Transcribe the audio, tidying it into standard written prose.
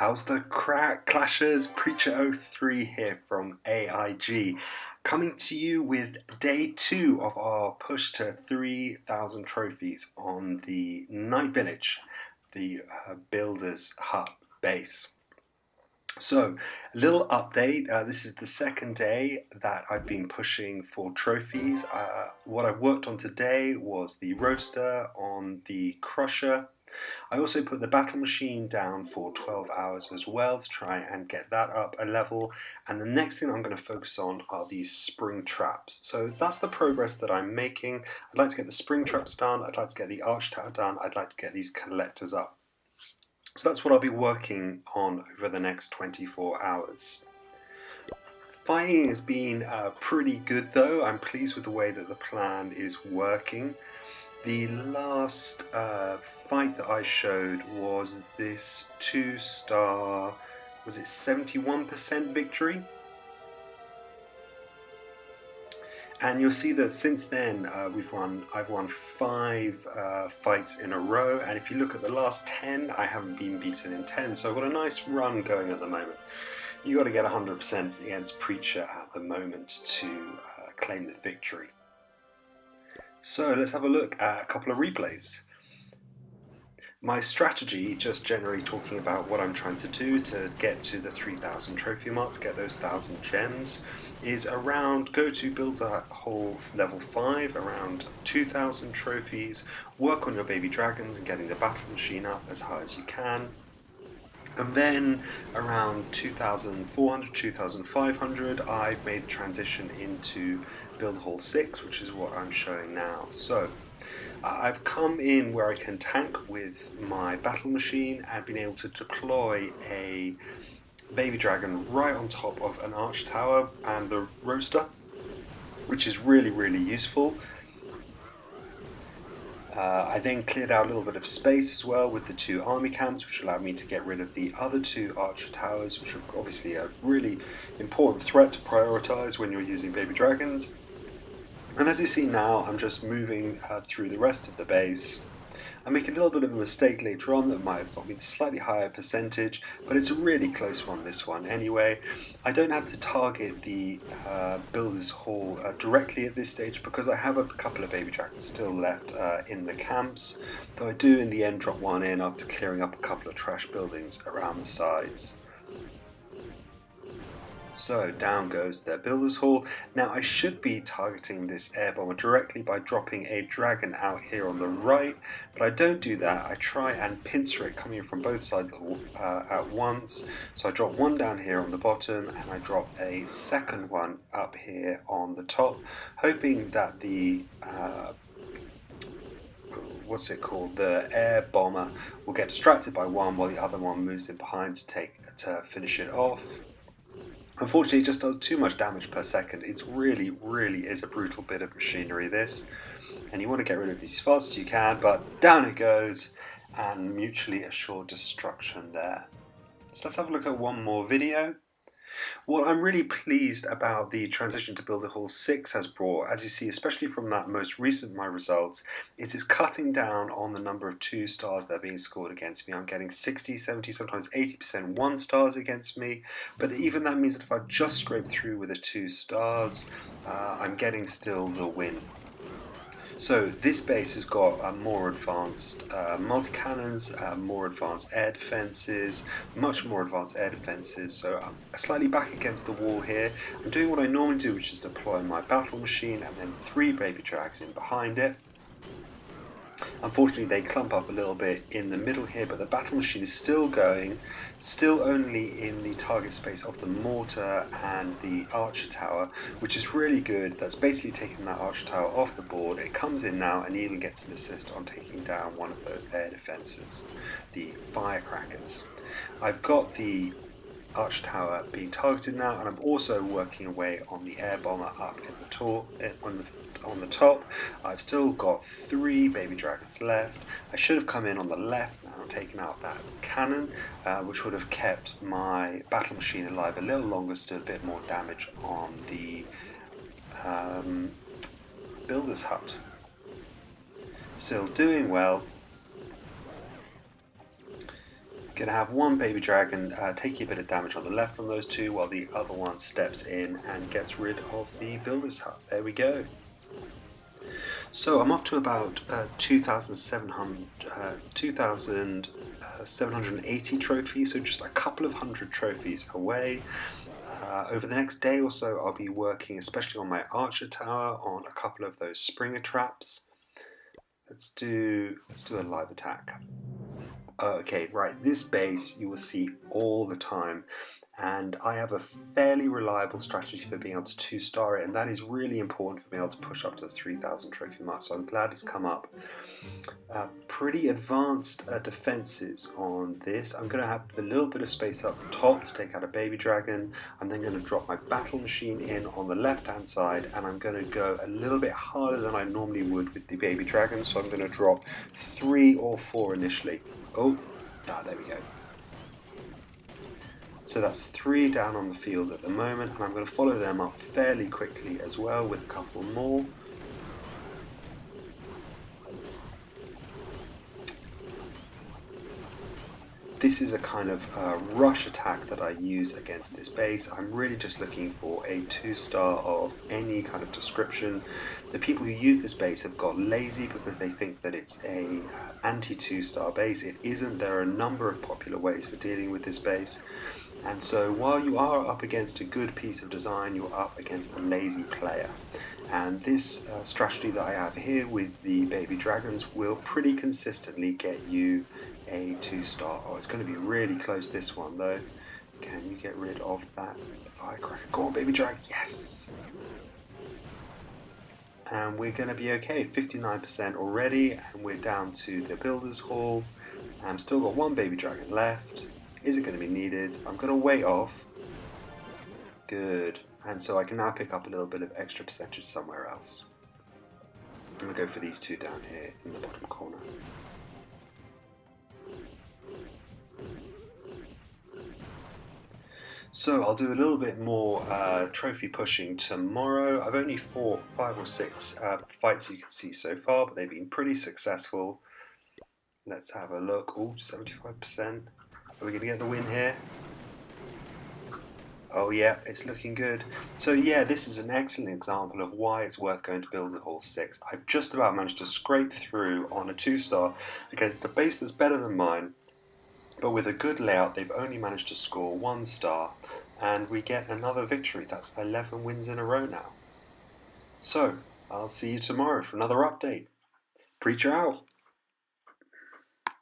How's the crack, Clashers? Preacher03 here from AIG, coming to you with day 2 of our push to 3,000 trophies on the Night Village, the Builder's Hut base. So, a little update. This is the second day that I've been pushing for trophies. What I've worked on today was the roaster on the crusher. I also put the battle machine down for 12 hours as well to try and get that up a level, and the next thing I'm going to focus on are these spring traps. So that's the progress that I'm making. I'd like to get the spring traps done, I'd like to get the arch tower done, I'd like to get these collectors up. So that's what I'll be working on over the next 24 hours. Fighting has been pretty good though. I'm pleased with the way that the plan is working. The last fight that I showed was this 2-star, was it 71% victory? And you'll see that since then I've won 5 fights in a row, and if you look at the last 10, I haven't been beaten in 10, so I've got a nice run going at the moment. You got to get 100% against Preacher at the moment to claim the victory. So let's have a look at a couple of replays. My strategy, just generally talking about what I'm trying to do to get to the 3,000 trophy mark, to get those 1,000 gems, is around go to build that whole level 5, around 2,000 trophies, work on your baby dragons and getting the battle machine up as high as you can. And then around 2,400, 2,500, I've made the transition into Build Hall 6, which is what I'm showing now. So I've come in where I can tank with my battle machine and been able to deploy a baby dragon right on top of an arch tower and the roaster, which is really useful. I then cleared out a little bit of space as well with the 2 army camps, which allowed me to get rid of the other 2 archer towers, which are obviously a really important threat to prioritize when you're using baby dragons. And as you see now, I'm just moving through the rest of the base. I make a little bit of a mistake later on that might have got me a slightly higher percentage, but it's a really close one, this one anyway. I don't have to target the Builder's Hall directly at this stage because I have a couple of baby dragons still left in the camps, though I do in the end drop one in after clearing up a couple of trash buildings around the sides. So down goes their Builder's Hall. Now I should be targeting this air bomber directly by dropping a dragon out here on the right, but I don't do that. I try and pincer it coming from both sides at once. So I drop one down here on the bottom and I drop a second one up here on the top, hoping that the the air bomber will get distracted by one while the other one moves in behind to finish it off. Unfortunately, it just does too much damage per second. It's really is a brutal bit of machinery, this. And you want to get rid of these as fast as you can, but down it goes, and mutually assured destruction there. So let's have a look at one more video. What I'm really pleased about the transition to Builder Hall 6 has brought, as you see, especially from that most recent my results, is it's cutting down on the number of 2 stars that are being scored against me. I'm getting 60, 70, sometimes 80% 1 stars against me, but even that means that if I just scrape through with a 2 stars, I'm getting still the win. So this base has got more advanced multi-cannons, more advanced air defences, much more advanced air defences, so I'm slightly back against the wall here. I'm doing what I normally do, which is deploy my battle machine and then 3 baby drags in behind it. Unfortunately, they clump up a little bit in the middle here, but the battle machine is still going, still only in the target space of the mortar and the archer tower, which is really good. That's basically taken that archer tower off the board. It comes in now and even gets an assist on taking down one of those air defences, the firecrackers. I've got the arch tower being targeted now, and I'm also working away on the air bomber up in the on the top. I've still got 3 baby dragons left. I should have come in on the left now, taken out that cannon, which would have kept my battle machine alive a little longer to do a bit more damage on the Builder's Hut. Still doing well. Going to have one baby dragon taking a bit of damage on the left from those two, while the other one steps in and gets rid of the builder's hut. There we go. So I'm up to about 2,780 trophies, so just a couple of hundred trophies away. Over the next day or so, I'll be working especially on my archer tower, on a couple of those springer traps. Let's do a live attack. Okay, right, this base you will see all the time, and I have a fairly reliable strategy for being able to 2-star it, and that is really important for being able to push up to the 3,000 trophy mark, so I'm glad it's come up. Pretty advanced defenses on this. I'm going to have a little bit of space up top to take out a baby dragon. I'm then going to drop my battle machine in on the left hand side, and I'm going to go a little bit harder than I normally would with the baby dragon, so I'm going to drop 3 or 4 initially. Oh, there we go. So that's 3 down on the field at the moment, and I'm going to follow them up fairly quickly as well with a couple more. This is a kind of rush attack that I use against this base. I'm really just looking for a 2-star of any kind of description. The people who use this base have got lazy because they think that it's a anti-2-star base. It isn't. There are a number of popular ways for dealing with this base. And so while you are up against a good piece of design, you're up against a lazy player. And this strategy that I have here with the baby dragons will pretty consistently get you a 2-star. Oh, it's going to be really close this one though. Can you get rid of that firecracker? Go on, baby dragon, yes! And we're going to be okay, 59% already, and we're down to the builder's hall. And I've still got one baby dragon left. Is it going to be needed? I'm going to wait off. Good. And so I can now pick up a little bit of extra percentage somewhere else. I'm going to go for these 2 down here in the bottom corner. So I'll do a little bit more trophy pushing tomorrow. I've only fought 5 or 6 fights you can see so far, but they've been pretty successful. Let's have a look. Oh, 75%. Are we going to get the win here? Oh yeah, it's looking good. So yeah, this is an excellent example of why it's worth going to Builder Hall 6. I've just about managed to scrape through on a 2-star against a base that's better than mine, but with a good layout they've only managed to score 1 star, and we get another victory. That's 11 wins in a row now. So, I'll see you tomorrow for another update. Preacher out!